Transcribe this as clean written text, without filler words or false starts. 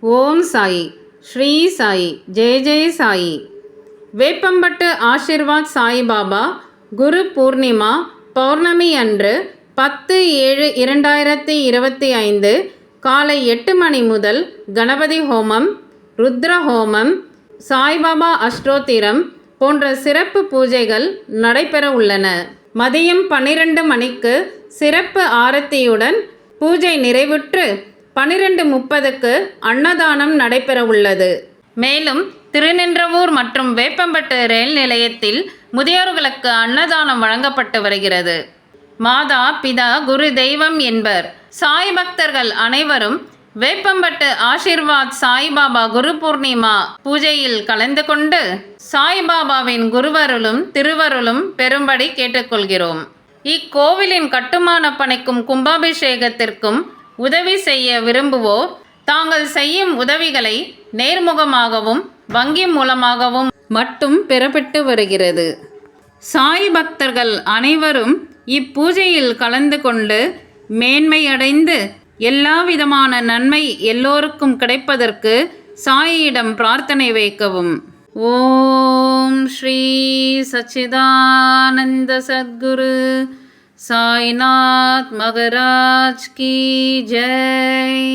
ஓம் சாயி, ஸ்ரீ சாயி, ஜெய ஜெய சாயி. வேப்பம்பட்டு ஆஷிர்வாத் சாய்பாபா குரு பூர்ணிமா பௌர்ணமி அன்று 10/7/2025 காலை 8 மணி முதல் கணபதி ஹோமம், ருத்ர ஹோமம், சாய்பாபா அஷ்டோத்திரம் போன்ற சிறப்பு பூஜைகள் நடைபெற உள்ளன. மதியம் 12 மணிக்கு சிறப்பு ஆரத்தியுடன் பூஜை நிறைவுற்று 12:30க்கு அன்னதானம் நடைபெற உள்ளது. மேலும் திருநின்றவூர் மற்றும் வேப்பம்பட்டு ரயில் நிலையத்தில் முதியோர்களுக்கு அன்னதானம் வழங்கப்பட்டு வருகிறது. மாதா பிதா குரு தெய்வம் என்பர். சாய் பக்தர்கள் அனைவரும் வேப்பம்பட்டு ஆஷிர்வாத் சாய்பாபா குரு பூர்ணிமா பூஜையில் கலந்து கொண்டு சாய்பாபாவின் குருவருளும் திருவருளும் பெறும்படி கேட்டுக்கொள்கிறோம். இக்கோவிலின் கட்டுமான பணிக்கும் கும்பாபிஷேகத்திற்கும் உதவி செய்ய விரும்புவோர் தாங்கள் செய்யும் உதவிகளை நேர்முகமாகவும் வங்கி மூலமாகவும் மட்டும் பெறப்பட்டு வருகிறது. சாய் பக்தர்கள் அனைவரும் இப்பூஜையில் கலந்து கொண்டு மேன்மையடைந்து எல்லா விதமான நன்மை எல்லோருக்கும் கிடைப்பதற்கு சாயியிடம் பிரார்த்தனை வைக்கவும். ஓம் ஸ்ரீ சச்சிதானந்த சத்குரு சாய்நாத் மகராஜ் கி ஜெய்.